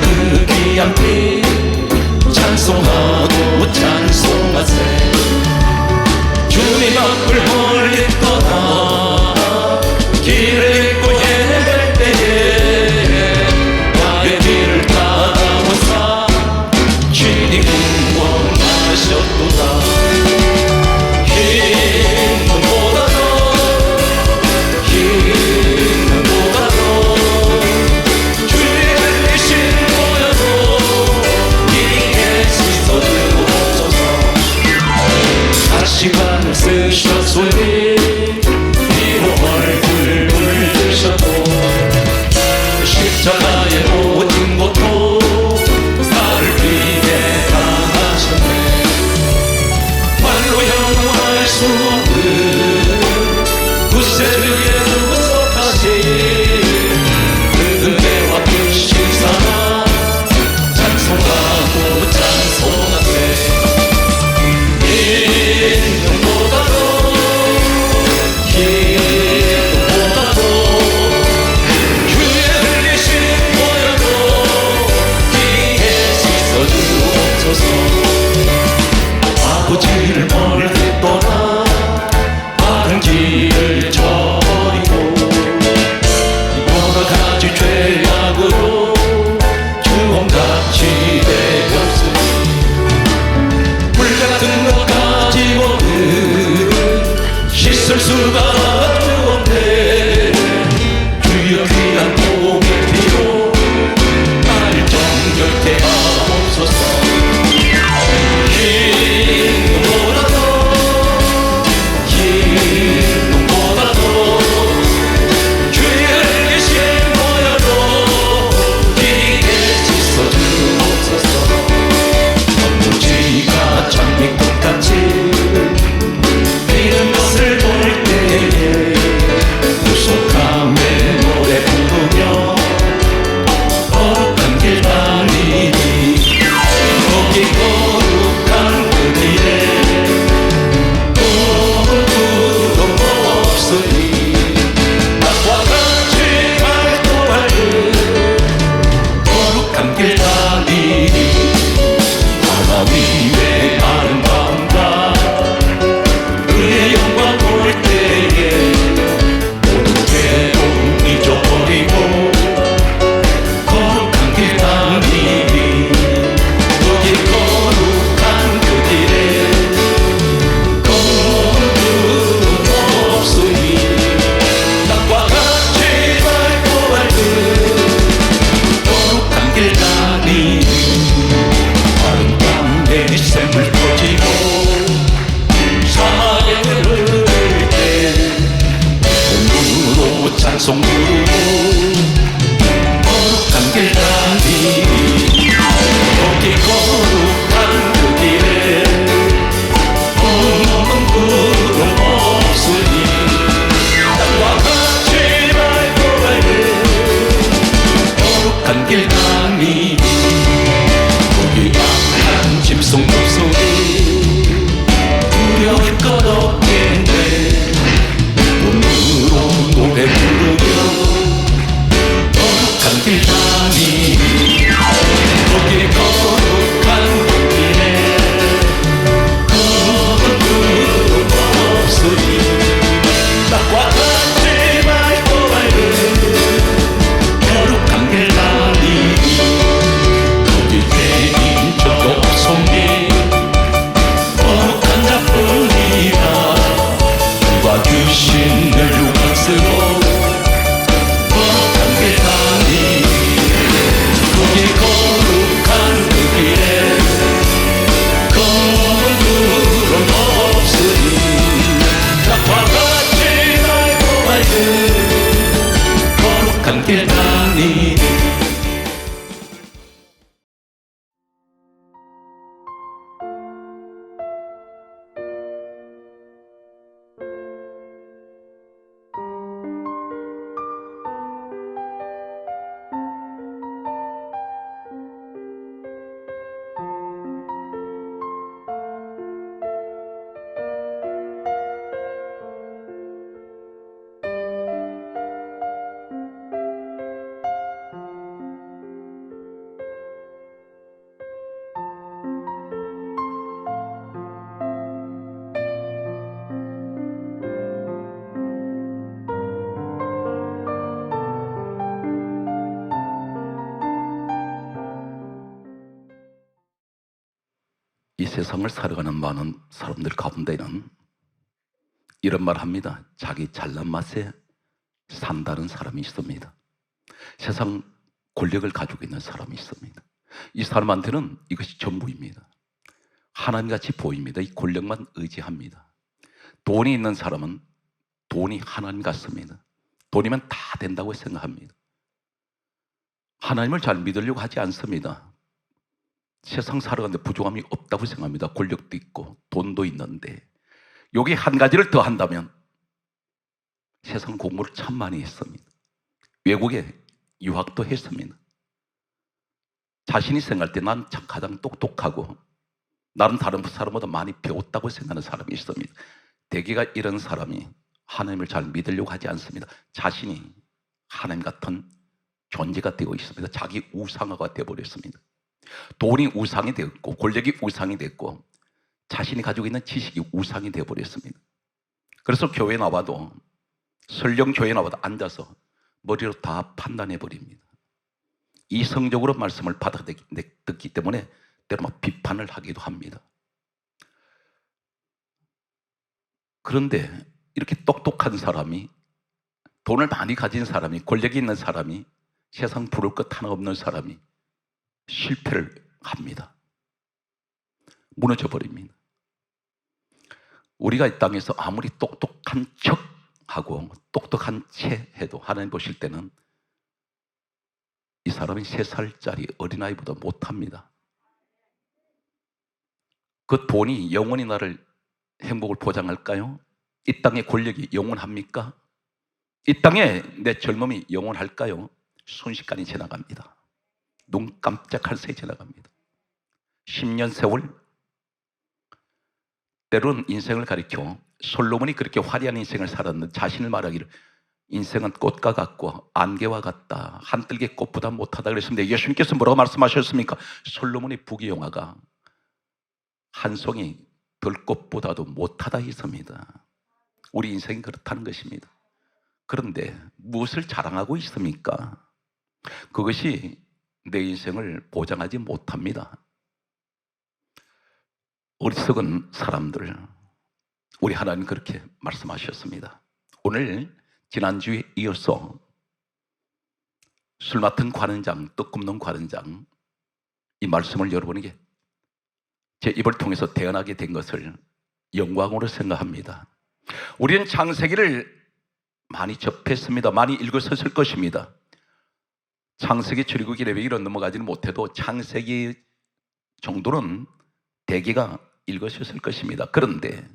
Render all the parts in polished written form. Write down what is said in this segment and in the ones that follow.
그 귀한 피 찬송하고 찬송하세. 주님 앞을 멀리 떠나 길을 잃고 헤맬 때에 나의 길을 따라오사 주님 구원하셨도다. 시간을 쓰셨으니 세상을 살아가는 많은 사람들 가운데는 이런 말 합니다. 자기 잘난 맛에 산다는 사람이 있습니다. 세상 권력을 가지고 있는 사람이 있습니다. 이 사람한테는 이것이 전부입니다. 하나님같이 보입니다. 이 권력만 의지합니다. 돈이 있는 사람은 돈이 하나님 같습니다. 돈이면 다 된다고 생각합니다. 하나님을 잘 믿으려고 하지 않습니다. 세상 살아가는데 부족함이 없다고 생각합니다. 권력도 있고 돈도 있는데 여기 한 가지를 더 한다면 세상 공부를 참 많이 했습니다. 외국에 유학도 했습니다. 자신이 생각할 때 난 참 가장 똑똑하고 나는 다른 사람보다 많이 배웠다고 생각하는 사람이 있습니다. 대개가 이런 사람이 하나님을 잘 믿으려고 하지 않습니다. 자신이 하나님 같은 존재가 되고 있습니다. 자기 우상화가 되어버렸습니다. 돈이 우상이 되었고 권력이 우상이 됐고 자신이 가지고 있는 지식이 우상이 되어버렸습니다. 그래서 교회 나와도 설령 교회 나와도 앉아서 머리로 다 판단해버립니다. 이성적으로 말씀을 받아듣기 때문에 때로 비판을 하기도 합니다. 그런데 이렇게 똑똑한 사람이, 돈을 많이 가진 사람이, 권력이 있는 사람이, 세상 부를 것 하나 없는 사람이 실패를 합니다. 무너져 버립니다. 우리가 이 땅에서 아무리 똑똑한 척하고 똑똑한 채 해도 하나님 보실 때는 이 사람이 3살짜리 어린아이보다 못합니다. 그 돈이 영원히 나를 행복을 보장할까요? 이 땅의 권력이 영원합니까? 이 땅에 내 젊음이 영원할까요? 순식간에 지나갑니다. 눈 깜짝할 새에 지나갑니다. 10년 세월, 때로는 인생을 가리켜 솔로몬이 그렇게 화려한 인생을 살았는데 자신을 말하기를 인생은 꽃과 같고 안개와 같다. 한뜰개 꽃보다 못하다 그랬습니다. 예수님께서 뭐라고 말씀하셨습니까? 솔로몬의 부귀영화가 한 송이 들꽃보다도 못하다 했습니다. 우리 인생이 그렇다는 것입니다. 그런데 무엇을 자랑하고 있습니까? 그것이 내 인생을 보장하지 못합니다. 어리석은 사람들, 우리 하나님 그렇게 말씀하셨습니다. 오늘 지난주에 이어서 술 맡은 관원장, 떡 굽는 관원장, 이 말씀을 여러분에게 제 입을 통해서 대언하게 된 것을 영광으로 생각합니다. 우리는 창세기를 많이 접했습니다. 많이 읽었을 것입니다. 창세기, 출애굽기, 레위기 이런 넘어가지는 못해도 창세기 정도는 대개가 읽으셨을 것입니다. 그런데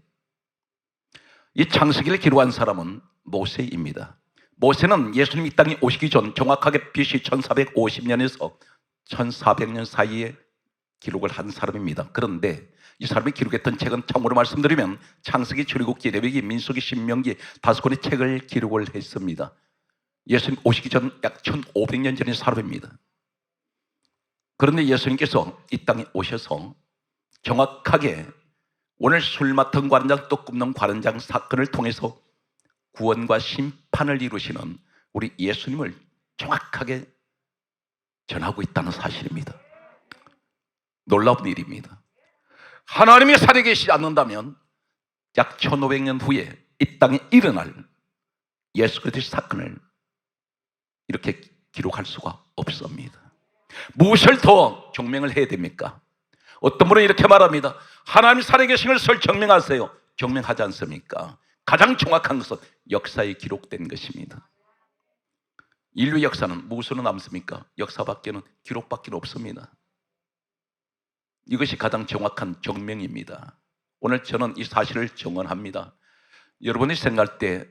이 창세기를 기록한 사람은 모세입니다. 모세는 예수님 이 땅에 오시기 전 정확하게 BC 1450년에서 1400년 사이에 기록을 한 사람입니다. 그런데 이 사람이 기록했던 책은 참고로 말씀드리면 창세기, 출애굽기, 레위기, 민수기, 신명기 5권의 책을 기록을 했습니다. 예수님 오시기 전 약 1500년 전의 사람입니다. 그런데 예수님께서 이 땅에 오셔서 정확하게 오늘 술 맡은 관원장, 떡 굽는 관원장 사건을 통해서 구원과 심판을 이루시는 우리 예수님을 정확하게 전하고 있다는 사실입니다. 놀라운 일입니다. 하나님이 살아계시지 않는다면 약 1500년 후에 이 땅에 일어날 예수 그리스도의 사건을 이렇게 기록할 수가 없습니다. 무엇을 더 증명을 해야 됩니까? 어떤 분은 이렇게 말합니다. 하나님 살아계신 것을 증명하세요. 증명하지 않습니까? 가장 정확한 것은 역사에 기록된 것입니다. 인류 역사는 무엇으로 남습니까? 역사밖에는 기록밖에 없습니다. 이것이 가장 정확한 증명입니다. 오늘 저는 이 사실을 증언합니다. 여러분이 생각할 때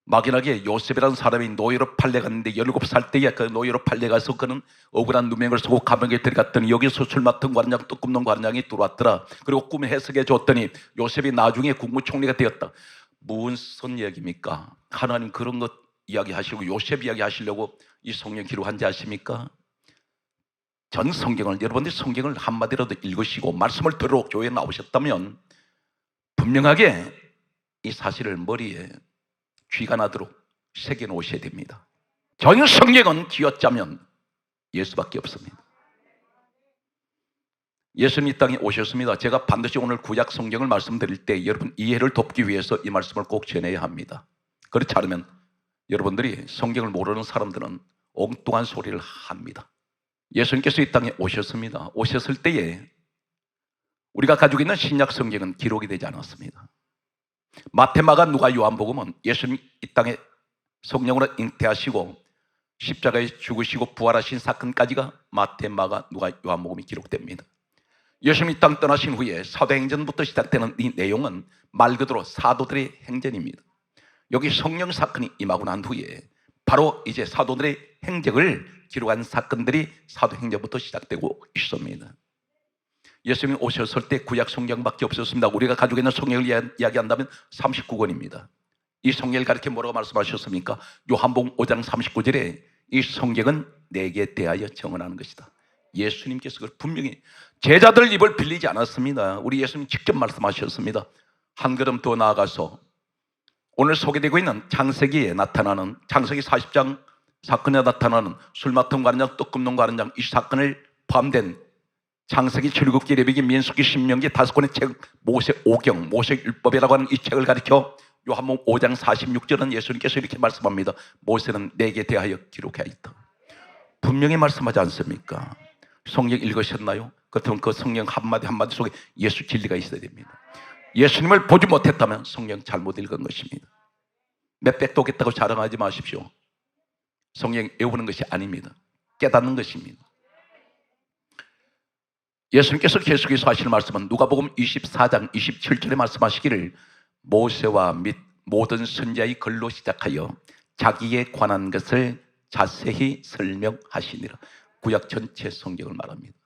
막연하게 요셉이라는 사람이 노예로 팔려갔는데 17살 때에 그 노예로 팔려가서 그는 억울한 누명을 쓰고 감옥에 들어갔더니 여기서 술 맡은 관장, 떡 굽는 관장이 들어왔더라. 그리고 꿈 해석해 줬더니 요셉이 나중에 국무총리가 되었다. 무슨 얘기입니까? 하나님 그런 것 이야기하시고 요셉 이야기하시려고 이 성경 기록한지 아십니까? 전 성경을, 여러분들이 성경을 한마디라도 읽으시고 말씀을 들으러 교회에 나오셨다면 분명하게 이 사실을 머리에 쥐가 나도록 새겨 놓으셔야 됩니다. 전 성경은 쥐어짜면 예수밖에 없습니다. 예수님이 이 땅에 오셨습니다. 제가 반드시 오늘 구약 성경을 말씀드릴 때 여러분 이해를 돕기 위해서 이 말씀을 꼭 전해야 합니다. 그렇지 않으면 여러분들이 성경을 모르는 사람들은 엉뚱한 소리를 합니다. 예수님께서 이 땅에 오셨습니다. 오셨을 때에 우리가 가지고 있는 신약 성경은 기록이 되지 않았습니다. 마태, 마가, 누가, 요한복음은 예수님 이 땅에 성령으로 잉태하시고 십자가에 죽으시고 부활하신 사건까지가 마태, 마가, 누가, 요한복음이 기록됩니다. 예수님이 이 땅 떠나신 후에 사도행전부터 시작되는 이 내용은 말 그대로 사도들의 행전입니다. 여기 성령 사건이 임하고 난 후에 바로 이제 사도들의 행적을 기록한 사건들이 사도행전부터 시작되고 있습니다. 예수님이 오셨을 때 구약 성경밖에 없었습니다. 우리가 가지고 있는 성경을 이야기한다면 39권입니다. 이 성경을 가리켜 뭐라고 말씀하셨습니까? 요한복음 5장 39절에 이 성경은 내게 대하여 증언하는 것이다. 예수님께서 그걸 분명히 제자들 입을 빌리지 않았습니다. 우리 예수님 직접 말씀하셨습니다. 한 걸음 더 나아가서 오늘 소개되고 있는 창세기에 나타나는 창세기 40장 사건에 나타나는 술 맡음 가는 장, 떡 굽는 가는 장, 이 사건을 포함된 창세기 7개, 레위기, 민수기, 신명기 5권의 책, 모세 오경, 모세 율법이라고 하는 이 책을 가리켜 요한복음 5장 46절은 예수님께서 이렇게 말씀합니다. 모세는 내게 대하여 기록하였다. 분명히 말씀하지 않습니까? 성경 읽으셨나요? 그렇다면 그 성경 한마디 한마디 속에 예수 진리가 있어야 됩니다. 예수님을 보지 못했다면 성경 잘못 읽은 것입니다. 몇백 도겠다고 자랑하지 마십시오. 성경 외우는 것이 아닙니다. 깨닫는 것입니다. 예수님께서 계속해서 하시는 말씀은 누가복음 24장 27절에 말씀하시기를 모세와 및 모든 선지자의 글로 시작하여 자기에 관한 것을 자세히 설명하시니라. 구약 전체 성경을 말합니다.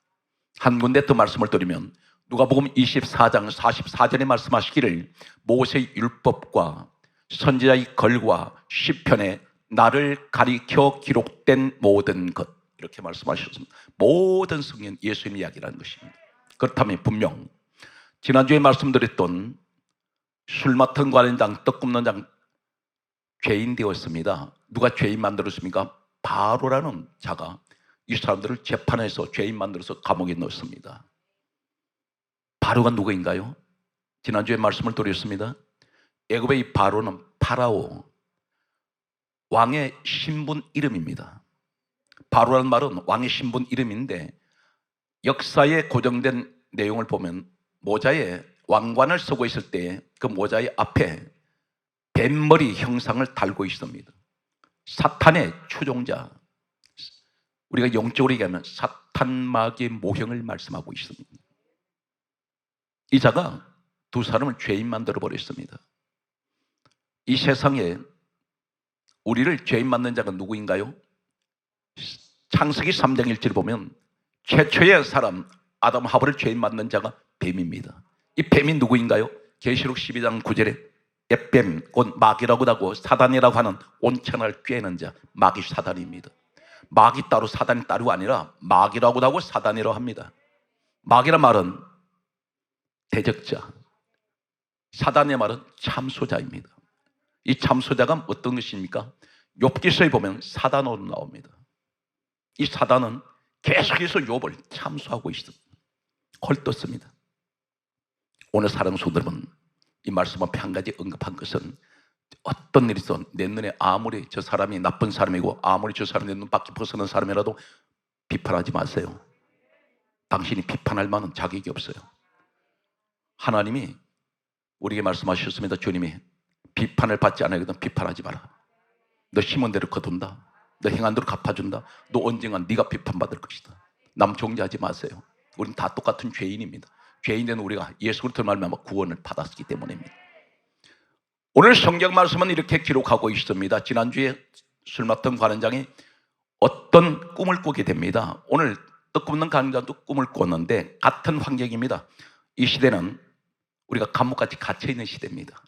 한 군데 더 말씀을 드리면 누가복음 24장 44절에 말씀하시기를 모세의 율법과 선지자의 글과 시편에 나를 가리켜 기록된 모든 것, 이렇게 말씀하셨습니다. 모든 성경 예수님 이야기라는 것입니다. 그렇다면 분명 지난주에 말씀드렸던 술 맡은 관원장, 떡 굽는 장 죄인 되었습니다. 누가 죄인 만들었습니까? 바로라는 자가 이 사람들을 재판해서 죄인 만들어서 감옥에 넣었습니다. 바로가 누구인가요? 지난주에 말씀을 드렸습니다. 애굽의 이 바로는 파라오, 왕의 신분 이름입니다. 바로라는 말은 왕의 신분 이름인데 역사에 고정된 내용을 보면 모자에 왕관을 쓰고 있을 때 그 모자의 앞에 뱀머리 형상을 달고 있습니다. 사탄의 추종자, 우리가 영적으로 얘기하면 사탄마귀의 모형을 말씀하고 있습니다. 이 자가 두 사람을 죄인 만들어 버렸습니다. 이 세상에 우리를 죄인 만든 자가 누구인가요? 창세기 3장 1절을 보면 최초의 사람 아담 하와를 죄인 만든 자가 뱀입니다. 이 뱀이 누구인가요? 계시록 12장 9절에 햇뱀, 곧 마귀라고 하고 사단이라고 하는 온천을 꿰는 자, 마귀 사단입니다. 마귀 따로 사단이 따로 아니라 마귀라고도 하고 사단이라고 합니다. 마귀란 말은 대적자, 사단의 말은 참소자입니다. 이 참소자가 어떤 것입니까? 욥기서에 보면 사단으로 나옵니다. 이 사단은 계속해서 욥을 참소하고 있습니다. 헐떴습니다. 오늘 사랑하는 성도들은 이 말씀 앞에 한 가지 언급한 것은 어떤 일이 있어 내 눈에 아무리 저 사람이 나쁜 사람이고 아무리 저 사람이 내 눈 밖에 벗어난 사람이라도 비판하지 마세요. 당신이 비판할 만한 자격이 없어요. 하나님이 우리에게 말씀하셨습니다. 주님이 비판을 받지 않으거든 비판하지 마라. 너 심은 대로 거둔다. 너 행한 대로 갚아준다. 너 언젠간 네가 비판받을 것이다. 남 정죄하지 마세요. 우리는 다 똑같은 죄인입니다. 죄인된 우리가 예수 그리스도를 말미암아 구원을 받았기 때문입니다. 오늘 성경 말씀은 이렇게 기록하고 있습니다. 지난주에 술 맡은 관원장이 어떤 꿈을 꾸게 됩니다. 오늘 떡 굽는 관원장도 꿈을 꿨는데 같은 환경입니다. 이 시대는 우리가 감옥같이 갇혀 있는 시대입니다.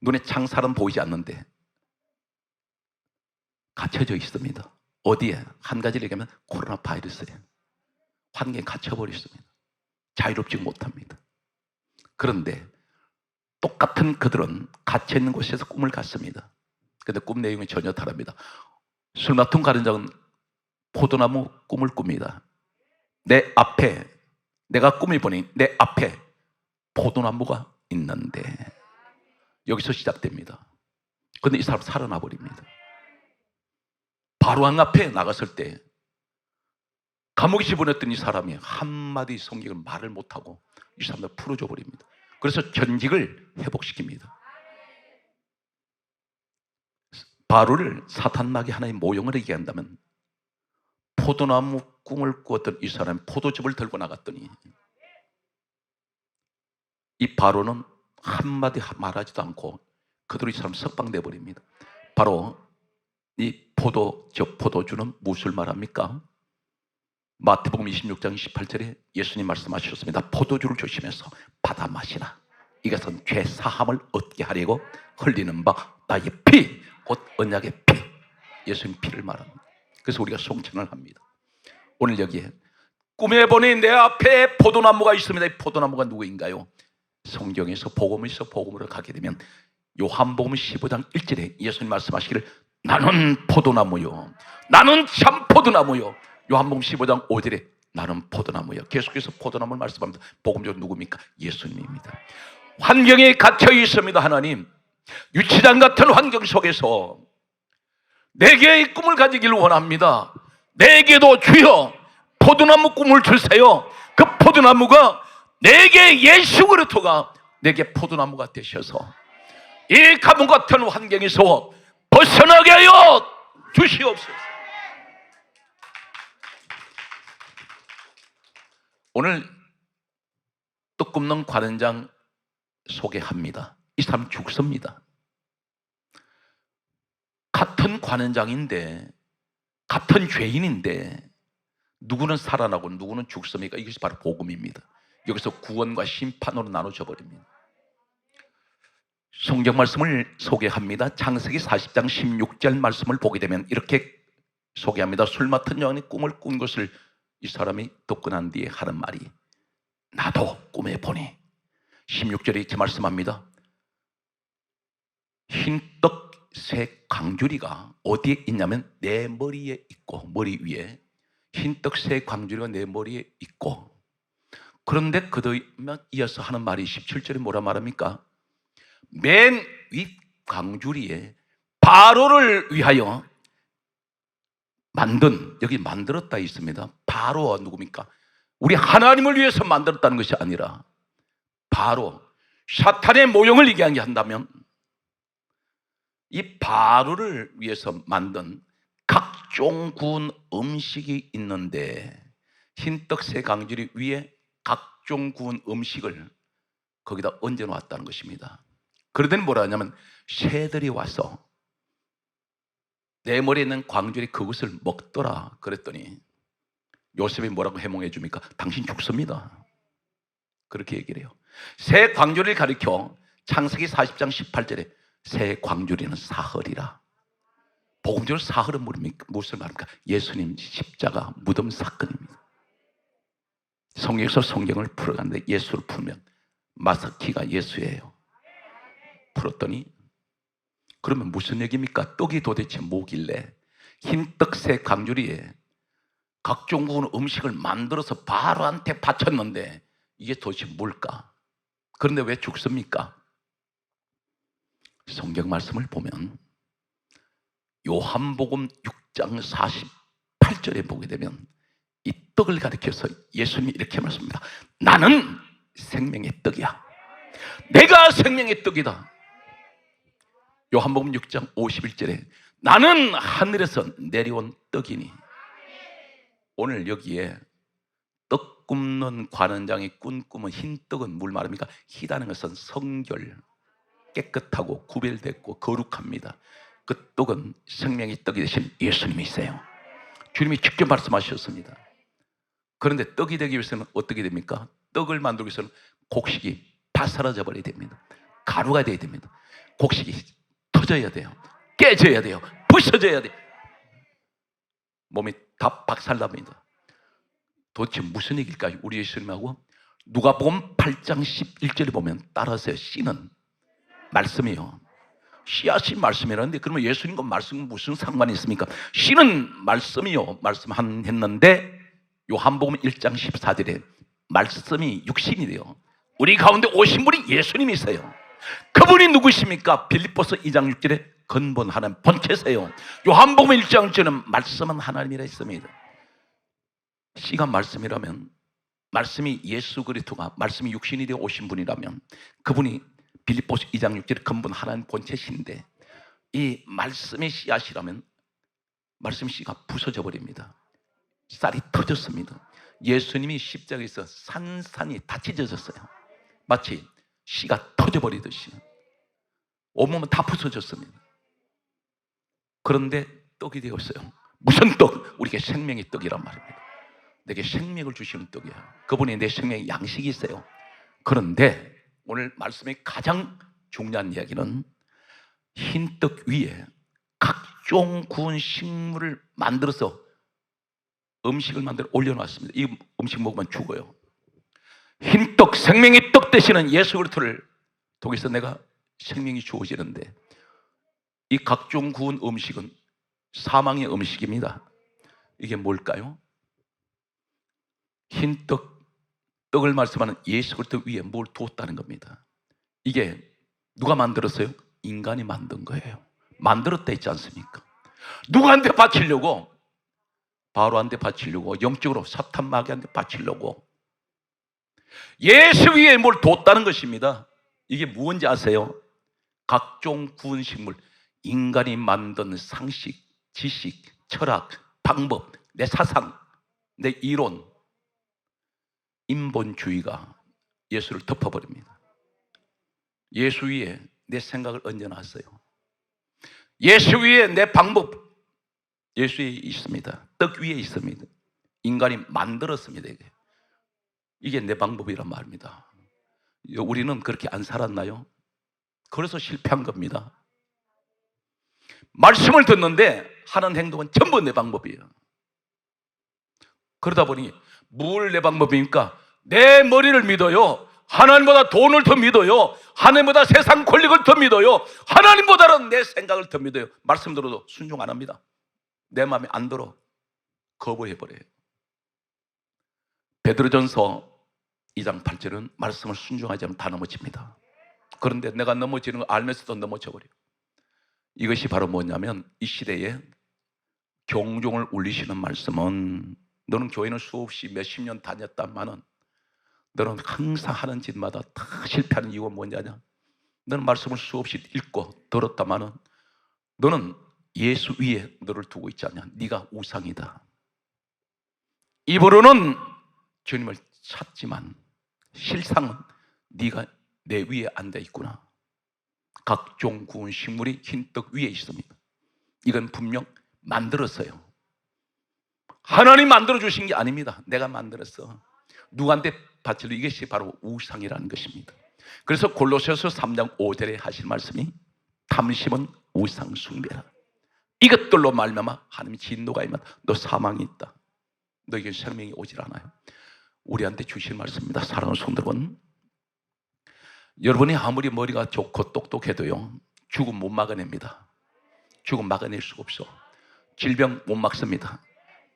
눈에 창살은 보이지 않는데 갇혀져 있습니다. 어디에? 한 가지를 얘기하면 코로나 바이러스에 환경에 갇혀버렸습니다. 자유롭지 못합니다. 그런데 똑같은 그들은 갇혀있는 곳에서 꿈을 꿨습니다. 그런데 꿈 내용이 전혀 다릅니다. 술 맡은 관원장은 포도나무 꿈을 꿉니다. 내 앞에 내가 꿈을 보니 내 앞에 포도나무가 있는데, 여기서 시작됩니다. 그런데 이 사람 살아나 버립니다. 바로왕 앞에 나갔을 때 감옥에 집어넣었던 이 사람이 한마디 성경을 말을 못하고 이 사람을 풀어줘 버립니다. 그래서 전직을 회복시킵니다. 바로를 사탄마귀 하나의 모형을 얘기한다면, 포도나무 꿈을 꾸었던 이 사람이 포도즙을 들고 나갔더니 이 바로는 한마디 말하지도 않고 그대로 이 사람 석방돼 버립니다. 바로 이 포도주는 무엇을 말합니까? 마태복음 26장 28절에 예수님 말씀하셨습니다. 포도주를 조심해서 받아 마시라. 이것은 죄 사함을 얻게 하려고 흘리는 바 나의 피, 곧 언약의 피, 예수님 피를 말합니다. 그래서 우리가 송천을 합니다. 오늘 여기에 꿈에 보니 내 앞에 포도나무가 있습니다. 이 포도나무가 누구인가요? 성경에서 복음에서 복음으로 가게 되면 요한복음 15장 1절에 예수님 말씀하시기를 나는 포도나무요, 나는 참 포도나무요. 요한복음 15장 5절에 나는 포도나무요. 계속해서 포도나무를 말씀합니다. 복음적으로 누굽니까? 예수님입니다. 환경에 갇혀 있습니다. 하나님, 유치장 같은 환경 속에서 내게 꿈을 가지기를 원합니다. 내게도 주여 포도나무 꿈을 주세요. 그 포도나무가 내게 예수 그리스도가 내게 포도나무가 되셔서 이 감옥 같은 환경에서 벗어나게 하여 주시옵소서. 오늘 떡 굽는 관원장 소개합니다. 이 사람 죽습니다. 같은 관원장인데, 같은 죄인인데 누구는 살아나고 누구는 죽습니까? 이것이 바로 복음입니다. 여기서 구원과 심판으로 나눠져 버립니다. 성경 말씀을 소개합니다. 창세기 40장 16절 말씀을 보게 되면 이렇게 소개합니다. 술 맡은 여인이 꿈을 꾼 것을 이 사람이 듣고 난 뒤에 하는 말이, 나도 꿈에 보니 16절에 이렇게 말씀합니다. 흰떡 새 광주리가 어디에 있냐면 내 머리에 있고, 머리 위에 흰떡 새 광주리가 내 머리에 있고, 그런데 그다음에 이어서 하는 말이 17절에 뭐라 말합니까? 맨 윗 광주리에 바로를 위하여 만든, 여기 만들었다 있습니다. 바로가 누굽니까? 우리 하나님을 위해서 만들었다는 것이 아니라 바로 사탄의 모형을 얘기하게 한다면 이 바로를 위해서 만든 각종 구운 음식이 있는데, 흰떡 새 광주리 위에 각종 구운 음식을 거기다 얹어 놓았다는 것입니다. 그러더니 뭐라 하냐면 새들이 와서 내 머리에 있는 광주리 그것을 먹더라 그랬더니 요셉이 뭐라고 해몽해 줍니까? 당신 죽습니다. 그렇게 얘기를 해요. 새 광주리를 가리켜 창세기 40장 18절에 새 광주리는 사흘이라. 복음적으로 사흘은 무엇을 말합니까? 예수님 십자가 무덤 사건입니다. 성경에서 성경을 풀어가는데 예수를 풀면 마스키가 예수예요. 풀었더니 그러면 무슨 얘기입니까? 떡이 도대체 뭐길래 흰떡 새 광주리에 각종 구운 음식을 만들어서 바로한테 바쳤는데 이게 도대체 뭘까? 그런데 왜 죽습니까? 성경 말씀을 보면 요한복음 6장 48절에 보게 되면 이 떡을 가리켜서 예수님이 이렇게 말씀합니다. 나는 생명의 떡이야. 내가 생명의 떡이다. 요한복음 6장 51절에 나는 하늘에서 내려온 떡이니. 오늘 여기에 떡 굽는 관원장이 꾼 꿈은 흰 떡은 뭘 말합니까? 희다는 것은 성결, 깨끗하고 구별됐고 거룩합니다. 그 떡은 생명의 떡이 되신 예수님이세요. 주님이 직접 말씀하셨습니다. 그런데 떡이 되기 위해서는 어떻게 됩니까? 떡을 만들기 위해서는 곡식이 다 사라져 버려야 됩니다. 가루가 돼야 됩니다. 곡식이 터져야 돼요. 깨져야 돼요. 부서져야 돼요. 몸이 다 박살납니다. 도대체 무슨 얘기일까요? 우리 예수님하고 누가복음 8장 11절에 보면 따라서 씨는 말씀이요. 씨앗이 말씀이라는데 그러면 예수님과 말씀은 무슨 상관이 있습니까? 씨는 말씀이요. 말씀했는데 요한복음 1장 14절에 말씀이 육신이 돼요. 우리 가운데 오신 분이 예수님이세요. 그분이 누구십니까? 빌립보서 2장 6절에 근본 하나님 본체세요. 요한복음 1장 1절은 말씀은 하나님이라 했습니다. 씨가 말씀이라면, 말씀이 예수 그리스도가 말씀이 육신이 되어 오신 분이라면 그분이 빌립보서 2장 6절에 근본 하나님 본체신데, 이 말씀의 씨앗이라면 말씀 씨가 부서져 버립니다. 쌀이 터졌습니다. 예수님이 십자가에서 산산이 다 찢어졌어요. 마치 씨가 터져버리듯이 온몸은 다 부서졌습니다. 그런데 떡이 되었어요. 무슨 떡? 우리에게 생명의 떡이란 말입니다. 내게 생명을 주시는 떡이야. 그분이 내 생명의 양식이 있어요. 그런데 오늘 말씀의 가장 중요한 이야기는 흰떡 위에 각종 구운 식물을 만들어서 음식을 만들어 올려놨습니다. 이 음식 먹으면 죽어요. 흰떡, 생명의 떡 되시는 예수 그리스도를 통해서 내가 생명이 주어지는데, 이 각종 구운 음식은 사망의 음식입니다. 이게 뭘까요? 흰떡, 떡을 말씀하는 예수 그리스도 위에 뭘 두었다는 겁니다. 이게 누가 만들었어요? 인간이 만든 거예요. 만들었다 했지 않습니까? 누구한테 바치려고? 바로한테 바치려고, 영적으로 사탄 마귀한테 바치려고 예수 위에 뭘 뒀다는 것입니다. 이게 무엇인지 아세요? 각종 구운 식물, 인간이 만든 상식, 지식, 철학, 방법, 내 사상, 내 이론, 인본주의가 예수를 덮어버립니다. 예수 위에 내 생각을 얹어놨어요. 예수 위에 내 방법, 예수 위에 있습니다. 떡 위에 있습니다. 인간이 만들었습니다. 이게 내 방법이란 말입니다. 우리는 그렇게 안 살았나요? 그래서 실패한 겁니다. 말씀을 듣는데 하는 행동은 전부 내 방법이에요. 그러다 보니 뭘 내 방법입니까? 내 머리를 믿어요. 하나님보다 돈을 더 믿어요. 하나님보다 세상 권력을 더 믿어요. 하나님보다는 내 생각을 더 믿어요. 말씀 들어도 순종 안 합니다. 내 마음에 안 들어 거부해버려요. 베드로전서 2장 8절은 말씀을 순종하지 않으면 다 넘어집니다. 그런데 내가 넘어지는 걸 알면서도 넘어져버려요. 이것이 바로 뭐냐면, 이 시대에 경종을 울리시는 말씀은, 너는 교회는 수없이 몇십 년 다녔다마는 너는 항상 하는 짓마다 다 실패하는 이유가 뭐냐냐? 너는 말씀을 수없이 읽고 들었다마는 너는 예수 위에 너를 두고 있지 않냐? 네가 우상이다. 입으로는 주님을 찾지만 실상은 네가 내 위에 앉아 있구나. 각종 구운 식물이 흰떡 위에 있습니다. 이건 분명 만들었어요. 하나님 만들어 주신 게 아닙니다. 내가 만들었어. 누구한테 바치려? 이것이 바로 우상이라는 것입니다. 그래서 골로새서 3장 5절에 하신 말씀이 탐심은 우상 숭배라. 이것들로 말미암아 하나님의 진노가 임한 너 사망이 있다. 너에게 생명이 오질 않아요. 우리한테 주실 말씀입니다. 사랑하는 성도 여러분, 여러분이 아무리 머리가 좋고 똑똑해도요, 죽음 못 막아냅니다. 죽음 막아낼 수가 없어. 질병 못 막습니다.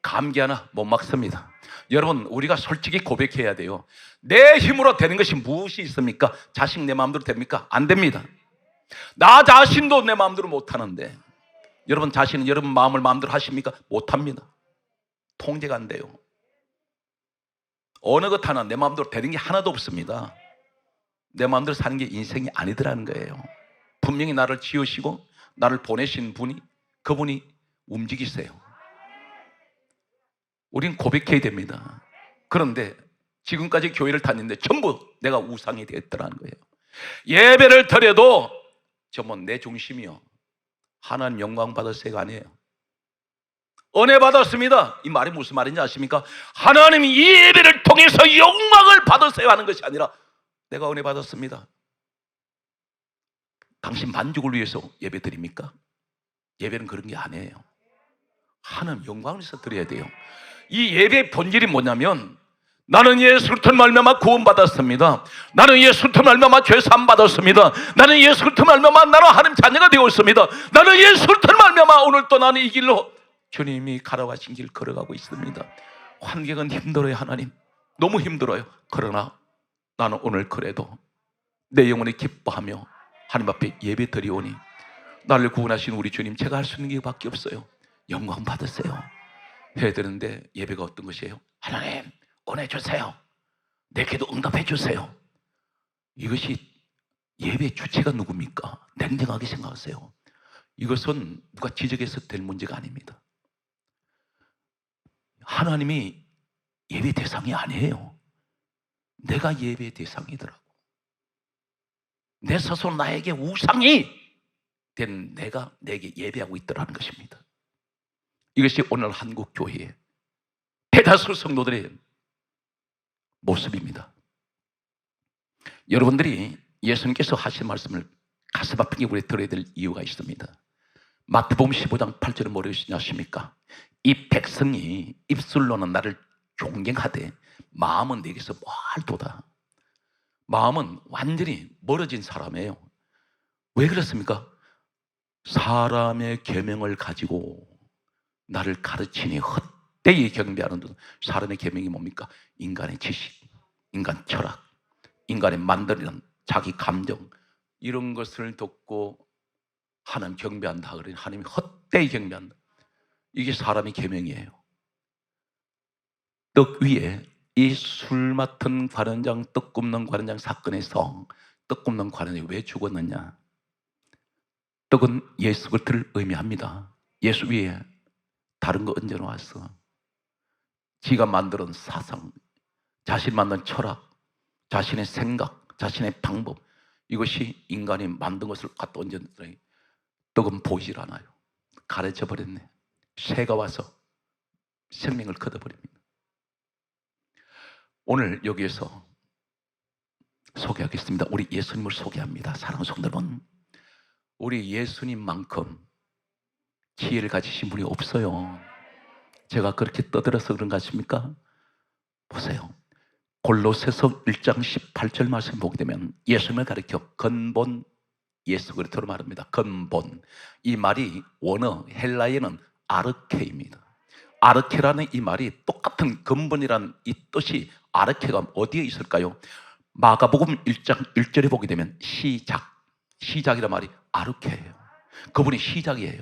감기 하나 못 막습니다. 여러분, 우리가 솔직히 고백해야 돼요. 내 힘으로 되는 것이 무엇이 있습니까? 자식 내 마음대로 됩니까? 안 됩니다. 나 자신도 내 마음대로 못하는데 여러분 자신은 여러분 마음을 마음대로 하십니까? 못합니다. 통제가 안 돼요. 어느 것 하나 내 마음대로 되는 게 하나도 없습니다. 내 마음대로 사는 게 인생이 아니더라는 거예요. 분명히 나를 지으시고 나를 보내신 분이, 그분이 움직이세요. 우린 고백해야 됩니다. 그런데 지금까지 교회를 다녔는데 전부 내가 우상이 되었더라는 거예요. 예배를 드려도 전부 내 중심이요, 하나님 영광 받으세요가 아니에요. 은혜 받았습니다. 이 말이 무슨 말인지 아십니까? 하나님이 이 예배를 통해서 영광을 받으세요 하는 것이 아니라 내가 은혜 받았습니다. 당신 만족을 위해서 예배 드립니까? 예배는 그런 게 아니에요. 하나님 영광을 위해서 드려야 돼요. 이 예배의 본질이 뭐냐면, 나는 예수 그리스도 말미암아 구원받았습니다. 나는 예수 그리스도 말미암아 죄 사함 받았습니다. 나는 예수 그리스도 말미암아 나는 하나님 자녀가 되었습니다. 나는 예수 그리스도 말미암아 오늘 또 나는 이 길로 주님이 가라가신 길 걸어가고 있습니다. 환경은 힘들어요. 하나님 너무 힘들어요. 그러나 나는 오늘 그래도 내 영혼이 기뻐하며 하나님 앞에 예배 드리오니 나를 구원하신 우리 주님, 제가 할 수 있는 게 밖에 없어요. 영광 받으세요 해야 되는데 예배가 어떤 것이에요? 하나님 은혜 주세요. 내 기도 응답해 주세요. 이것이 예배 주체가 누굽니까? 냉정하게 생각하세요. 이것은 누가 지적해서 될 문제가 아닙니다. 하나님이 예배 대상이 아니에요. 내가 예배 대상이더라고. 내 스스로 나에게 우상이 된 내가 내게 예배하고 있더라는 것입니다. 이것이 오늘 한국 교회의 대다수 성도들의 모습입니다. 여러분들이 예수님께서 하신 말씀을 가슴 아프게 우리 들어야 될 이유가 있습니다. 마태복음 15장 8절을 뭐라고 하십니까? 이 백성이 입술로는 나를 존경하되 마음은 내게서 멀도다. 마음은 완전히 멀어진 사람이에요. 왜 그렇습니까? 사람의 계명을 가지고 나를 가르치니 헛되이 경배하는 사람의 계명이 뭡니까? 인간의 지식, 인간 철학, 인간의 만들어낸 자기 감정, 이런 것을 듣고 하나님 경배한다 그러니 하나님이 헛되이 경배한다. 이게 사람의 계명이에요. 떡 위에 이 술 맡은 관원장, 떡 굽는 관원장 사건에서 떡 굽는 관원장이 왜 죽었느냐? 떡은 예수 그리스도를 의미합니다. 예수 위에 다른 거 얹어 놓았어. 지가 만든 사상, 자신 만든 철학, 자신의 생각, 자신의 방법, 이것이 인간이 만든 것을 갖다 얹었더니 떡은 보이질 않아요. 가려져 버렸네. 새가 와서 생명을 걷어버립니다. 오늘 여기에서 소개하겠습니다. 우리 예수님을 소개합니다. 사랑하는 성도 여러분, 우리 예수님만큼 지혜를 가지신 분이 없어요. 제가 그렇게 떠들어서 그런 것 같습니까? 보세요. 골로새서 1장 18절 말씀 보게 되면 예수님을 가리켜 근본 예수 그리스도로 말합니다. 근본. 이 말이 원어 헬라어는 아르케입니다. 아르케라는 이 말이 똑같은 근본이라는 이 뜻이 아르케가 어디에 있을까요? 마가복음 1장 1절에 보게 되면 시작이란 말이 아르케예요. 그분이 시작이에요.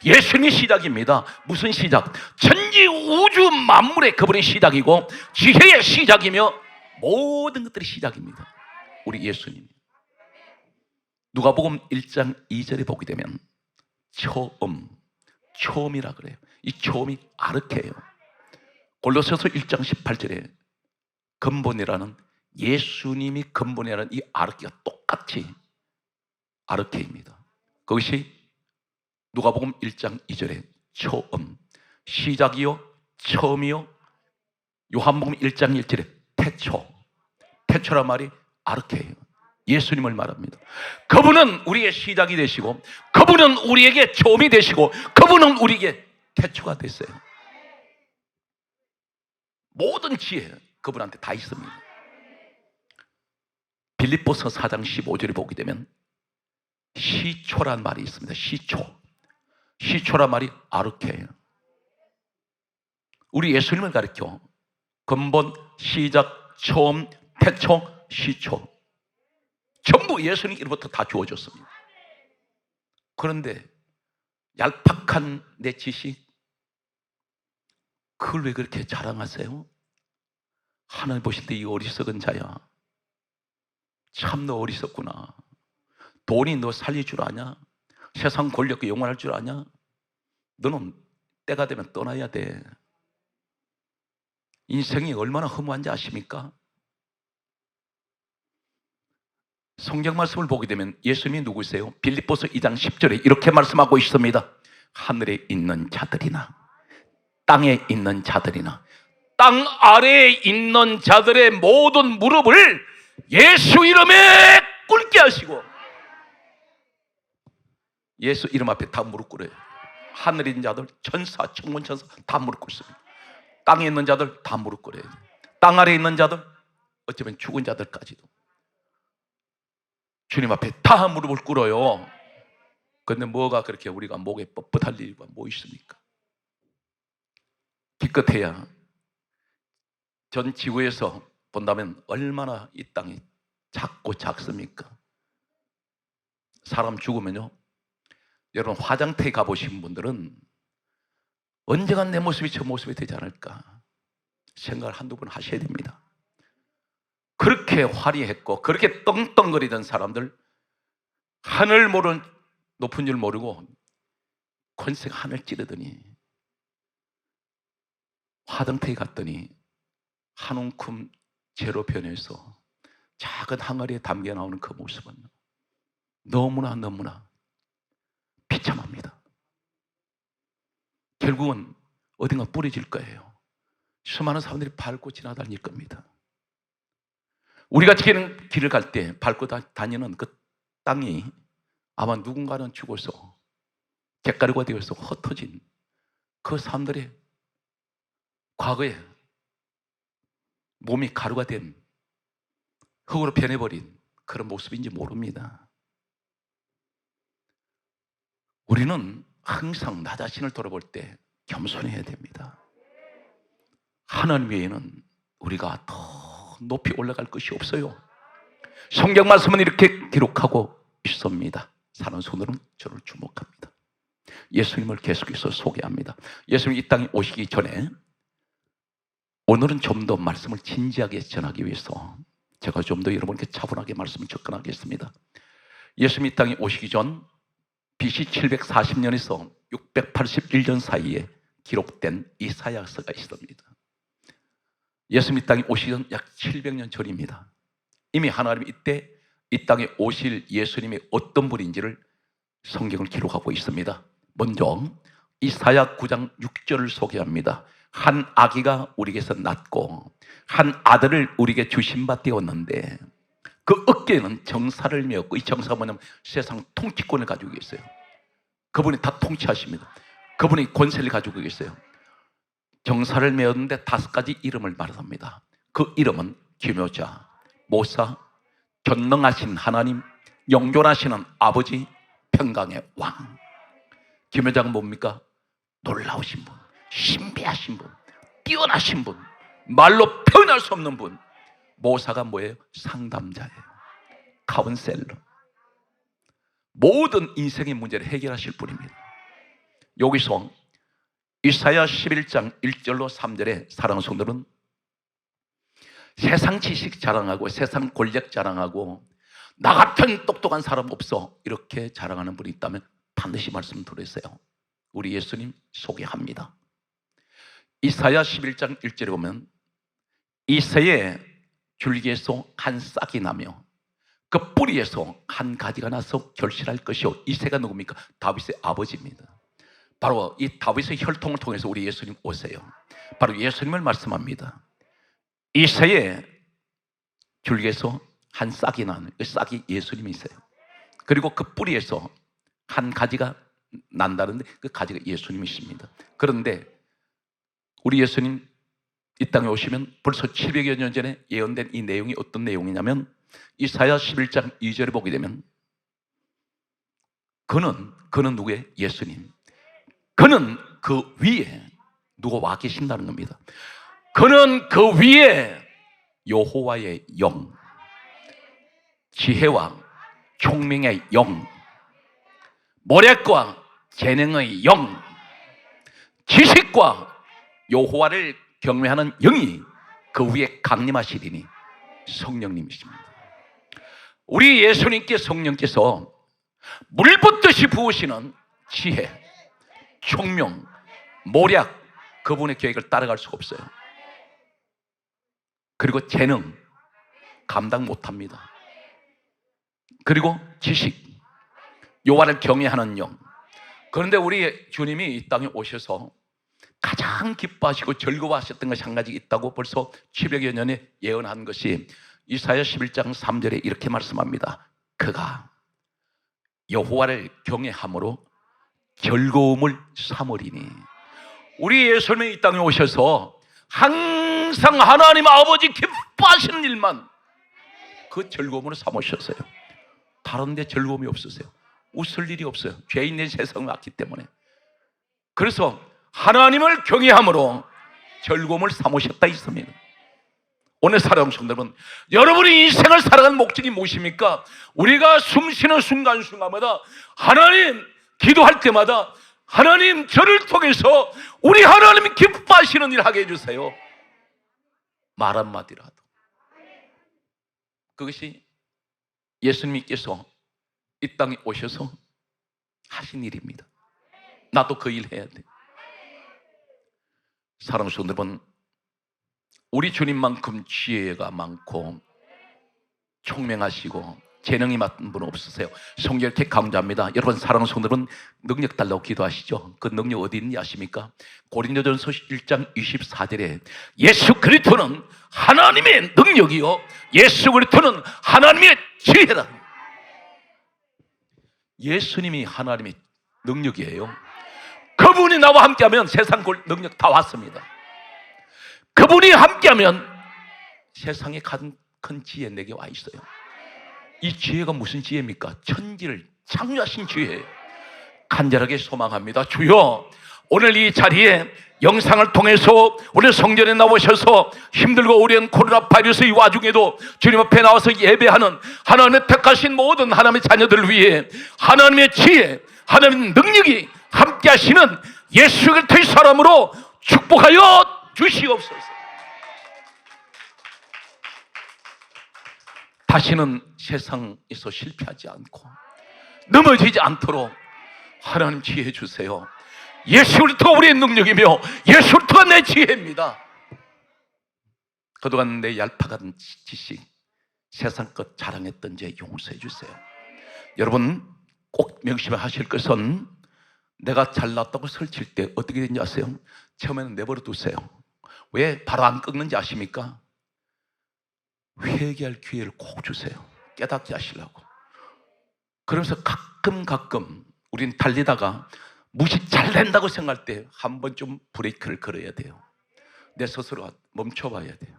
예수님이 시작입니다. 무슨 시작? 천지 우주 만물의 그분이 시작이고 지혜의 시작이며 모든 것들이 시작입니다. 우리 예수님. 누가복음 1장 2절에 보게 되면 처음이라 그래요. 이 처음이 아르케예요. 골로새서 1장 18절에 근본이라는, 예수님이 근본이라는 이 아르케가 똑같이 아르케입니다. 그것이 누가복음 1장 2절에 처음, 시작이요, 처음이요. 요한복음 1장 1절에 태초란 말이 아르케예요. 예수님을 말합니다. 그분은 우리의 시작이 되시고, 그분은 우리에게 처음이 되시고, 그분은 우리에게 태초가 됐어요. 모든 지혜 그분한테 다 있습니다. 빌립보서 4장 15절에 보게 되면 시초란 말이 있습니다. 시초란 말이 아르케예요. 우리 예수님을 가리켜 근본, 시작, 처음, 태초, 시초, 전부 예수님께로부터 다 주어졌습니다. 그런데 얄팍한 내 지식, 그걸 왜 그렇게 자랑하세요? 하나님 보실 때 이 어리석은 자야, 참 너 어리석구나. 돈이 너 살릴 줄 아냐? 세상 권력과 영원할 줄 아냐? 너는 때가 되면 떠나야 돼. 인생이 얼마나 허무한지 아십니까? 성경 말씀을 보게 되면 예수님이 누구세요? 빌립보서 2장 10절에 이렇게 말씀하고 있습니다. 하늘에 있는 자들이나 땅에 있는 자들이나 땅 아래에 있는 자들의 모든 무릎을 예수 이름에 꿇게 하시고, 예수 이름 앞에 다 무릎 꿇어요. 하늘에 있는 자들, 천사, 천군 천사 다 무릎 꿇습니다. 땅에 있는 자들 다 무릎 꿇어요. 땅 아래에 있는 자들, 어쩌면 죽은 자들까지도 주님 앞에 다 무릎을 꿇어요. 그런데 뭐가 그렇게 우리가 목에 뻣뻣할 일이 뭐 있습니까? 기껏해야 전 지구에서 본다면 얼마나 이 땅이 작고 작습니까? 사람 죽으면요, 여러분 화장터에 가보신 분들은 언젠간 내 모습이 저 모습이 되지 않을까 생각을 한두 번 하셔야 됩니다. 그렇게 화려했고 그렇게 떵떵거리던 사람들, 하늘 모르는, 높은 줄 모르고 권세가 하늘 찌르더니 화장터에 갔더니 한 움큼 재로 변해서 작은 항아리에 담겨 나오는 그 모습은 너무나 비참합니다. 결국은 어딘가 뿌려질 거예요. 수많은 사람들이 밟고 지나다닐 겁니다. 우리가 길을 갈 때 밟고 다니는 그 땅이 아마 누군가는 죽어서 갯가루가 되어서 흩어진 그 사람들의 과거에 몸이 가루가 된 흙으로 변해버린 그런 모습인지 모릅니다. 우리는 항상 나 자신을 돌아볼 때 겸손해야 됩니다. 하나님 외에는 우리가 더 높이 올라갈 것이 없어요. 성경 말씀은 이렇게 기록하고 있습니다. 사는 손으로는 저를 주목합니다. 예수님을 계속해서 소개합니다. 예수님이 이 땅에 오시기 전에 오늘은 좀 더 말씀을 진지하게 전하기 위해서 제가 좀 더 여러분께 차분하게 말씀을 접근하겠습니다. 예수님이 이 땅에 오시기 전 BC 740년에서 681년 사이에 기록된 이사야서가 있습니다. 예수님이 이 땅에 오시기 전 약 700년 전입니다. 이미 하나님이 이때 이 땅에 오실 예수님이 어떤 분인지를 성경을 기록하고 있습니다. 먼저 이사야 9장 6절을 소개합니다. 한 아기가 우리에게서 낳고 한 아들을 우리에게 주신 바 되었는데 그 어깨에는 정사를 메었고, 이 정사가 뭐냐면 세상 통치권을 가지고 계세요. 그분이 다 통치하십니다. 그분이 권세를 가지고 계세요. 정사를 메었는데 5가지 이름을 말합니다. 그 이름은 기묘자, 모사, 전능하신 하나님, 영존하시는 아버지, 평강의 왕. 기묘자가 뭡니까? 놀라우신 분, 신비하신 분, 뛰어나신 분, 말로 표현할 수 없는 분. 모사가 뭐예요? 상담자예요. 카운셀러. 모든 인생의 문제를 해결하실 분입니다. 여기서 이사야 11장 1절로 3절에 사랑하는 성도는 세상 지식 자랑하고 세상 권력 자랑하고 나 같은 똑똑한 사람 없어 이렇게 자랑하는 분이 있다면 반드시 말씀 들으세요. 우리 예수님 소개합니다. 이사야 11장 1절에 보면 이새의 줄기에서 한 싹이 나며 그 뿌리에서 한 가지가 나서 결실할 것이요. 이새가 누굽니까? 다윗의 아버지입니다. 바로 이 다윗의 혈통을 통해서 우리 예수님 오세요. 바로 예수님을 말씀합니다. 이새의 줄기에서 한 싹이 나는 그 싹이 예수님이세요. 그리고 그 뿌리에서 한 가지가 난다는데 그 가지가 예수님이십니다. 그런데 우리 예수님 이 땅에 오시면 벌써 700여 년 전에 예언된 이 내용이 어떤 내용이냐면 이사야 11장 2절에 보게 되면 그는 누구예요? 예수님. 그는 그 위에 누가 와 계신다는 겁니다. 그는 그 위에 여호와의 영, 지혜와 총명의 영, 모략과 재능의 영, 지식과 여호와를 경외하는 영이 그 위에 강림하시리니 성령님이십니다. 우리 예수님께 성령께서 물 붓듯이 부으시는 지혜, 총명, 모략, 그분의 계획을 따라갈 수가 없어요. 그리고 재능, 감당 못합니다. 그리고 지식, 여호와를 경외하는 영. 그런데 우리 주님이 이 땅에 오셔서 가장 기뻐하시고 즐거워하셨던 것이 한 가지 있다고 벌써 700여 년에 예언한 것이 이사야 11장 3절에 이렇게 말씀합니다. 그가 여호와를 경외함으로 즐거움을 삼으리니. 우리 예수님이 이 땅에 오셔서 항상 하나님 아버지 기뻐하시는 일만 그 즐거움으로 삼으셨어요. 다른 데 즐거움이 없으세요. 웃을 일이 없어요. 죄 있는 세상을 왔기 때문에. 그래서 하나님을 경외함으로 즐거움을 삼으셨다 있습니다. 오늘 사랑하는 성도 여러분, 여러분이 인생을 살아가는 목적이 무엇입니까? 우리가 숨쉬는 순간순간마다 하나님 기도할 때마다 하나님 저를 통해서 우리 하나님이 기뻐하시는 일 하게 해주세요. 말 한마디라도. 그것이 예수님께서 이 땅에 오셔서 하신 일입니다. 나도 그 일 해야 돼. 사랑하는 성도 여러분, 우리 주님만큼 지혜가 많고 총명하시고 재능이 많은 분 없으세요. 성경 이렇게 강조합니다. 여러분 사랑하는 성도들은 능력 달라고 기도하시죠. 그 능력 어디 있는지 아십니까? 고린도전서 1장 24절에 예수 그리스도는 하나님의 능력이요 예수 그리스도는 하나님의 지혜다. 예수님이 하나님의 능력이에요. 그분이 나와 함께하면 세상 능력 다 왔습니다. 그분이 함께하면 세상에 가장 큰 지혜 내게 와 있어요. 이 지혜가 무슨 지혜입니까? 천지를 창조하신 지혜예요. 간절하게 소망합니다. 주여, 오늘 이 자리에 영상을 통해서 우리 성전에 나오셔서 힘들고 어려운 코로나 바이러스 이 와중에도 주님 앞에 나와서 예배하는 하나님의 택하신 모든 하나님의 자녀들을 위해 하나님의 지혜, 하나님의 능력이 함께 하시는 예수 그리스도의 사람으로 축복하여 주시옵소서. 다시는 세상에서 실패하지 않고 넘어지지 않도록 하나님 지혜해 주세요. 예수 그리스도가 우리의 능력이며 예수 그리스도가 내 지혜입니다. 그동안 내 얄팍한 지식, 세상 것 자랑했던 죄 용서해 주세요. 여러분 꼭 명심하실 것은 내가 잘났다고 설칠 때 어떻게 되는지 아세요? 처음에는 내버려 두세요. 왜 바로 안 꺾는지 아십니까? 회개할 기회를 꼭 주세요. 깨닫게 하시려고. 그러면서 가끔 우린 달리다가 무시 잘 된다고 생각할 때 한 번쯤 브레이크를 걸어야 돼요. 내 스스로 멈춰봐야 돼요.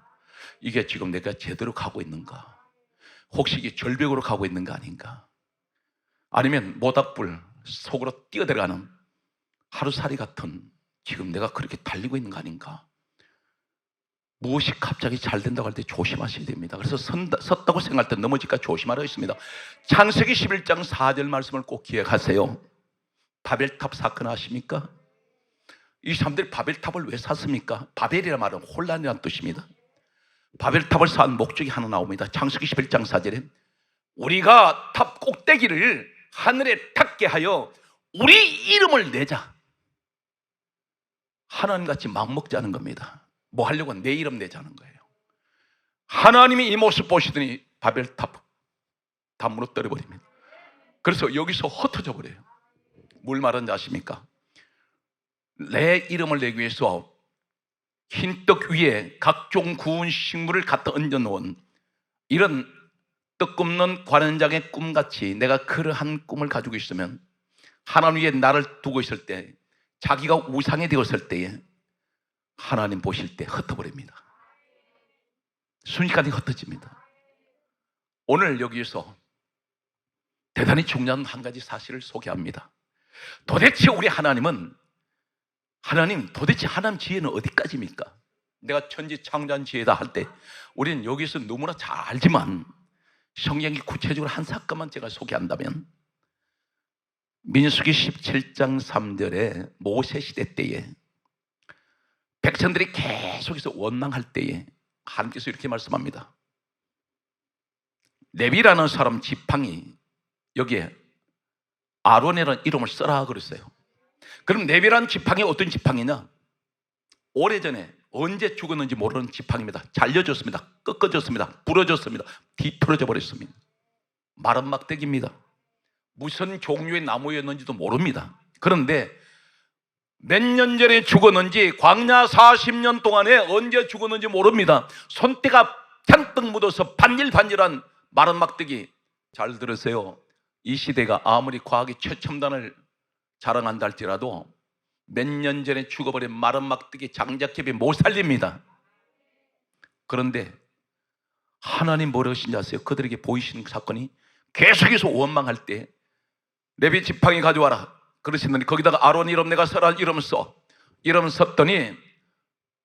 이게 지금 내가 제대로 가고 있는가? 혹시 이게 절벽으로 가고 있는 거 아닌가? 아니면 모닥불 속으로 뛰어들어가는 하루살이 같은 지금 내가 그렇게 달리고 있는 거 아닌가? 무엇이 갑자기 잘 된다고 할 때 조심하셔야 됩니다. 그래서 섰다고 생각할 때 넘어질까 조심하라고 했습니다. 창세기 11장 4절 말씀을 꼭 기억하세요. 바벨탑 사건 아십니까? 이 사람들이 바벨탑을 왜 샀습니까? 바벨이라는 말은 혼란이라는 뜻입니다. 바벨탑을 쌓은 목적이 하나 나옵니다. 창세기 11장 4절에 우리가 탑 꼭대기를 하늘에 닿게 하여 우리 이름을 내자. 하나님같이 맘먹자는 겁니다. 뭐 하려고 내 이름 내자는 거예요. 하나님이 이 모습 보시더니 바벨탑 다 무너뜨려 버립니다. 그래서 여기서 흩어져 버려요. 뭘 말하는지 아십니까? 내 이름을 내기 위해서 흰떡 위에 각종 구운 식물을 갖다 얹어 놓은 이런 떡 굽는 관원장의 꿈같이 내가 그러한 꿈을 가지고 있으면 하나님 위에 나를 두고 있을 때 자기가 우상이 되었을 때에 하나님 보실 때 흩어버립니다. 순식간에 흩어집니다. 오늘 여기에서 대단히 중요한 한 가지 사실을 소개합니다. 도대체 우리 하나님 도대체 하나님 지혜는 어디까지입니까? 내가 천지 창조한 지혜다 할 때 우리는 여기서 너무나 잘 알지만 성경이 구체적으로 한 사건만 제가 소개한다면 민수기 17장 3절에 모세 시대 때에 백성들이 계속해서 원망할 때에 하나님께서 이렇게 말씀합니다. 레위라는 사람 지팡이 여기에 아론이라는 이름을 써라 그랬어요. 그럼 레위라는 지팡이 어떤 지팡이냐? 오래전에 언제 죽었는지 모르는 지팡이입니다. 잘려졌습니다. 꺾어졌습니다. 부러졌습니다. 뒤틀어져 버렸습니다. 마른 막대기입니다. 무슨 종류의 나무였는지도 모릅니다. 그런데 몇 년 전에 죽었는지 광야 40년 동안에 언제 죽었는지 모릅니다. 손때가 잔뜩 묻어서 반질반질한 마른 막대기. 잘 들으세요. 이 시대가 아무리 과학의 최첨단을 자랑한다 할지라도 몇 년 전에 죽어버린 마른 막대기 장작캡이 못 살립니다. 그런데 하나님 뭐라고 하신지 아세요? 그들에게 보이시는 사건이 계속해서 원망할 때 레위 지팡이 가져와라 그러시더니 거기다가 아론 이름 내가 써라 이름 써. 이름 썼더니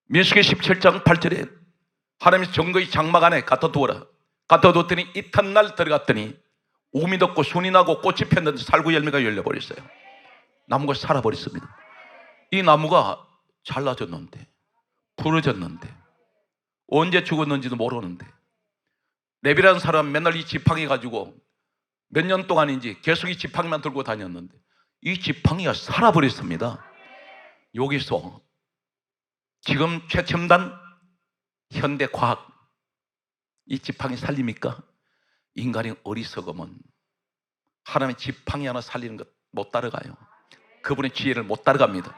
민수기 17장 8절에 하나님이 정거의 장막 안에 갖다 두어라. 갖다 뒀더니 이튿날 들어갔더니 우미 돋고 순이 나고 꽃이 폈는데 살구 열매가 열려버렸어요. 나무가 살아버렸습니다. 이 나무가 잘라졌는데, 부러졌는데, 언제 죽었는지도 모르는데, 레비라는 사람 맨날 이 지팡이 가지고 몇 년 동안인지 계속 이 지팡이만 들고 다녔는데 이 지팡이가 살아버렸습니다. 여기서 지금 최첨단 현대 과학, 이 지팡이 살립니까? 인간이 어리석으면 하나님의 지팡이 하나 살리는 것 못 따라가요. 그분의 지혜를 못 따라갑니다.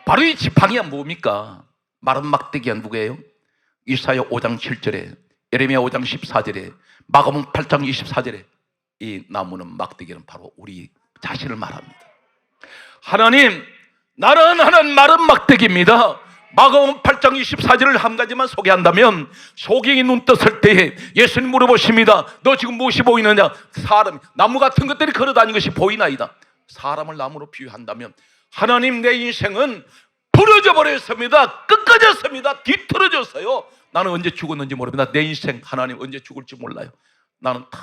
바로 이 지팡이가 뭡니까? 마른 막대기가 누구예요? 이사야 5장 7절에, 예레미야 5장 14절에, 마가복음 8장 24절에 이 나무는 막대기는 바로 우리 자신을 말합니다. 하나님, 나는 하나님 마른 막대기입니다. 마가복음 8장 24절을 한 가지만 소개한다면, 소경이 눈 떴을 때에 예수님 물어보십니다. 너 지금 무엇이 보이느냐? 사람, 나무 같은 것들이 걸어다니는 것이 보이나이다. 사람을 나무로 비유한다면 하나님, 내 인생은 부러져 버렸습니다. 꺾어졌습니다. 뒤틀어졌어요. 나는 언제 죽었는지 모릅니다. 내 인생 하나님 언제 죽을지 몰라요. 나는 다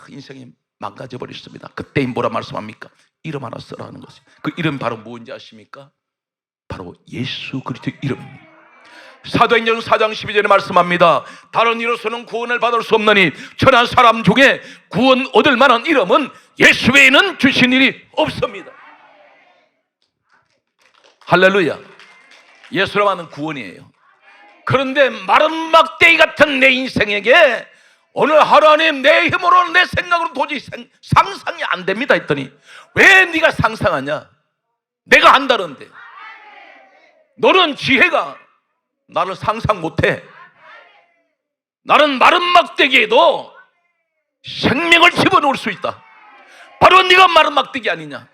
인생이 망가져 버렸습니다. 그때 뭐라 말씀합니까? 이름 하나 쓰라는 것이. 그 이름 바로 뭔지 아십니까? 바로 예수 그리스도의 이름입니다. 사도행전 4장 12절에 말씀합니다. 다른 이로서는 구원을 받을 수 없느니 천한 사람 중에 구원 얻을 만한 이름은 예수 외에는 주신 일이 없습니다. 할렐루야. 예수라는 구원이에요. 그런데 마른 막대기 같은 내 인생에게 오늘 하나님, 내 힘으로 내 생각으로 도저히 상상이 안 됩니다 했더니, 왜 네가 상상하냐? 내가 한다는데. 너는 지혜가 나를 상상 못해. 나는 마른 막대기에도 생명을 집어넣을 수 있다. 바로 네가 마른 막대기 아니냐?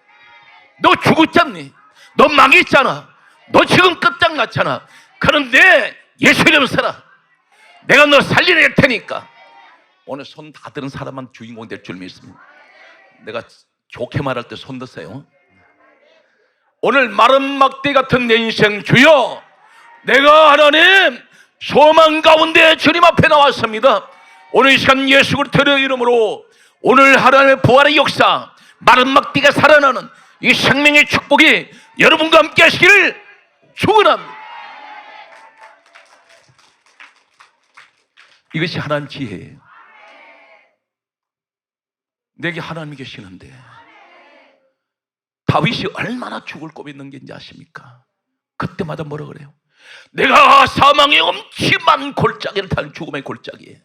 너 죽었잖니? 너 망했잖아. 너 지금 끝장났잖아. 그런데 예수 이름 써라. 내가 너 살려낼 테니까. 오늘 손 다 드는 사람만 주인공 될 줄 믿습니다. 내가 좋게 말할 때 손 드세요. 오늘 마른 막대 같은 내 인생, 주여, 내가 하나님 소망 가운데 주님 앞에 나왔습니다. 오늘 이 시간 예수 그리스도의 이름으로 오늘 하나님의 부활의 역사, 마른 막대가 살아나는 이 생명의 축복이 여러분과 함께 하시기를 축원합니다. 이것이 하나님 지혜예요. 내게 하나님이 계시는데 다윗이 얼마나 죽을 꿈이 있는 게 아십니까? 그때마다 뭐라 그래요? 내가 사망의 엄침한 골짜기를 타는 죽음의 골짜기에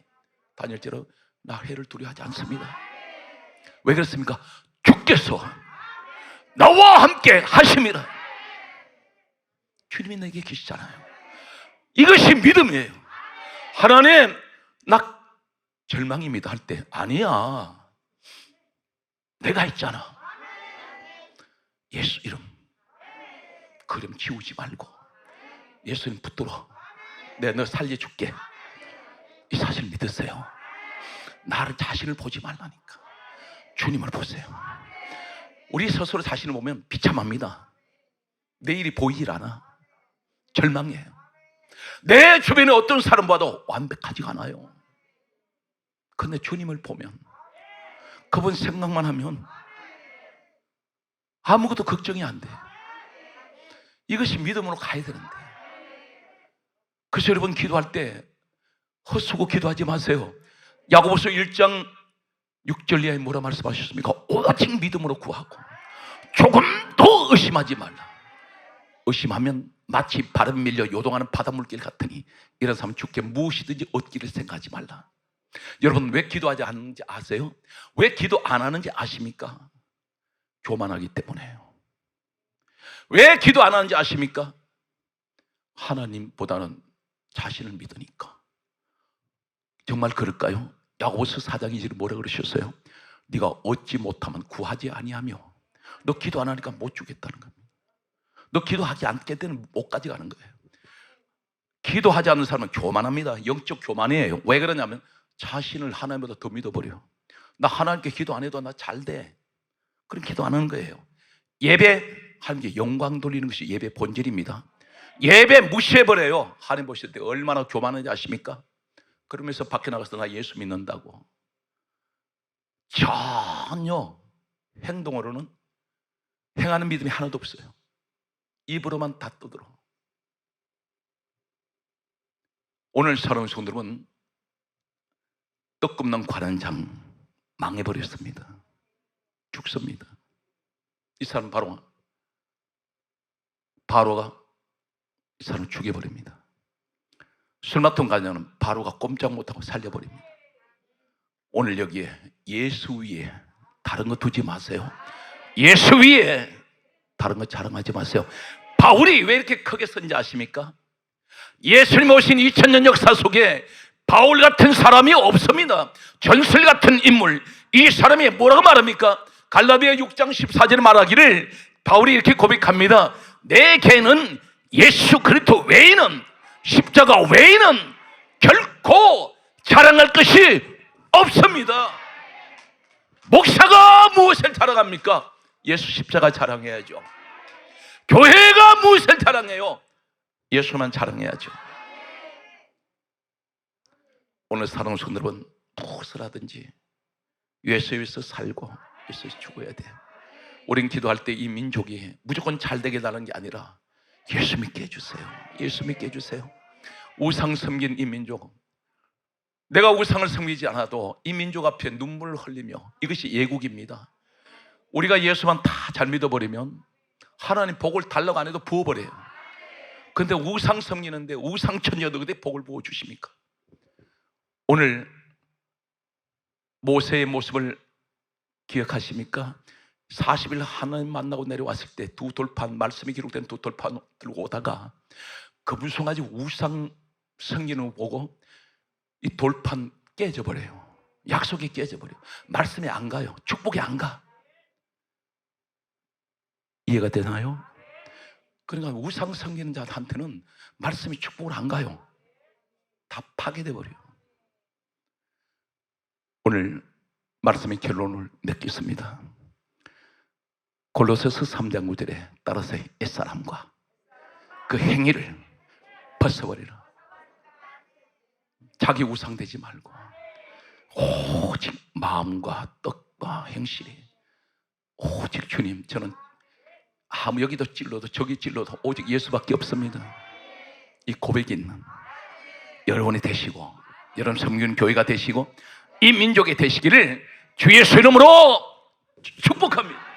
다니엘처럼 나 해를 두려워하지 않습니다. 왜 그렇습니까? 주께서 나와 함께 하심이라. 주님이 내게 계시잖아요. 이것이 믿음이에요. 하나님, 나 절망입니다 할 때, 아니야, 내가 있잖아. 예수 이름, 그 이름 지우지 말고 예수님 붙들어. 내가 너 살려줄게. 이 사실 믿으세요. 나를 자신을 보지 말라니까. 주님을 보세요. 우리 스스로 자신을 보면 비참합니다. 내일이 보이질 않아. 절망해요. 내 주변에 어떤 사람 봐도 완벽하지가 않아요. 근데 주님을 보면, 그분 생각만 하면 아무것도 걱정이 안 돼. 이것이 믿음으로 가야 되는데. 그래서 여러분 기도할 때 헛수고 기도하지 마세요. 야고보서 1장 6절 이하에 뭐라 말씀하셨습니까? 오직 믿음으로 구하고 조금도 의심하지 말라. 의심하면 마치 바람 밀려 요동하는 바닷물길 같으니 이런 사람 주께 무엇이든지 얻기를 생각하지 말라. 여러분 왜 기도하지 않는지 아세요? 왜 기도 안 하는지 아십니까? 교만하기 때문에요. 왜 기도 안 하는지 아십니까? 하나님보다는 자신을 믿으니까. 정말 그럴까요? 야고보서 4장 2절에 뭐라 그러셨어요? 네가 얻지 못하면 구하지 아니하며. 너 기도 안 하니까 못 주겠다는 겁니다. 너 기도하지 않게 되면 못 가져가는 거예요. 기도하지 않는 사람은 교만합니다. 영적 교만이에요. 왜 그러냐면 자신을 하나님보다 더 믿어버려. 나 하나님께 기도 안 해도 나 잘 돼. 그럼 기도 안 하는 거예요. 예배하는 게 영광 돌리는 것이 예배 본질입니다. 예배 무시해버려요. 하나님 보실 때 얼마나 교만한지 아십니까? 그러면서 밖에 나가서 나 예수 믿는다고 전혀 행동으로는 행하는 믿음이 하나도 없어요. 입으로만 다 떠들어. 오늘 사랑하는 성도들은 떡 굽는 관원장 망해버렸습니다. 죽습니다. 이 사람 바로가 이 사람을 죽여버립니다. 술 맡은 관원은 바로가 꼼짝 못하고 살려버립니다. 오늘 여기에 예수 위에 다른 거 두지 마세요. 예수 위에 다른 거 자랑하지 마세요. 바울이 왜 이렇게 크게 선지 아십니까? 예수님 오신 2000년 역사 속에 바울 같은 사람이 없습니다. 전설 같은 인물. 이 사람이 뭐라고 말합니까? 갈라디아 6장 14절에 말하기를 바울이 이렇게 고백합니다. 내게는 예수 그리스도 외에는, 십자가 외에는 결코 자랑할 것이 없습니다. 목사가 무엇을 자랑합니까? 예수 십자가 자랑해야죠. 교회가 무엇을 자랑해요? 예수만 자랑해야죠. 오늘 사랑하는 성도 여러분, 무엇을 하든지 예수에서 살고 예수에서 죽어야 돼요. 우린 기도할 때 이 민족이 무조건 잘 되게 달라는 게 아니라 예수 믿게 해주세요. 예수 믿게 해주세요. 우상 섬긴 이 민족, 내가 우상을 섬기지 않아도 이 민족 앞에 눈물을 흘리며, 이것이 예국입니다. 우리가 예수만 다 잘 믿어버리면 하나님 복을 달라고 안 해도 부어버려요. 근데 우상 섬기는데 우상천녀도 그때 복을 부어주십니까? 오늘 모세의 모습을 기억하십니까? 40일 하나님 만나고 내려왔을 때 두 돌판, 말씀이 기록된 두 돌판 들고 오다가 그 무성하지 우상 섬기는 거 보고 이 돌판 깨져버려요. 약속이 깨져버려요. 말씀이 안 가요. 축복이 안 가. 이해가 되나요? 그러니까 우상 섬기는 자한테는 말씀이 축복을 안 가요. 다 파괴돼 버려요. 오늘 말씀의 결론을 맺겠습니다. 골로새서 3장 9절에 따라서 옛사람과 그 행위를 벗어버리라. 자기 우상 되지 말고 오직 마음과 뜻과 행실이 오직 주님, 저는 아무 여기도 찔러도 저기 찔러도 오직 예수밖에 없습니다. 이 고백이 있는 여러분이 되시고, 여러분 섬기는 교회가 되시고 이 민족이 되시기를 주 예수 이름으로 축복합니다.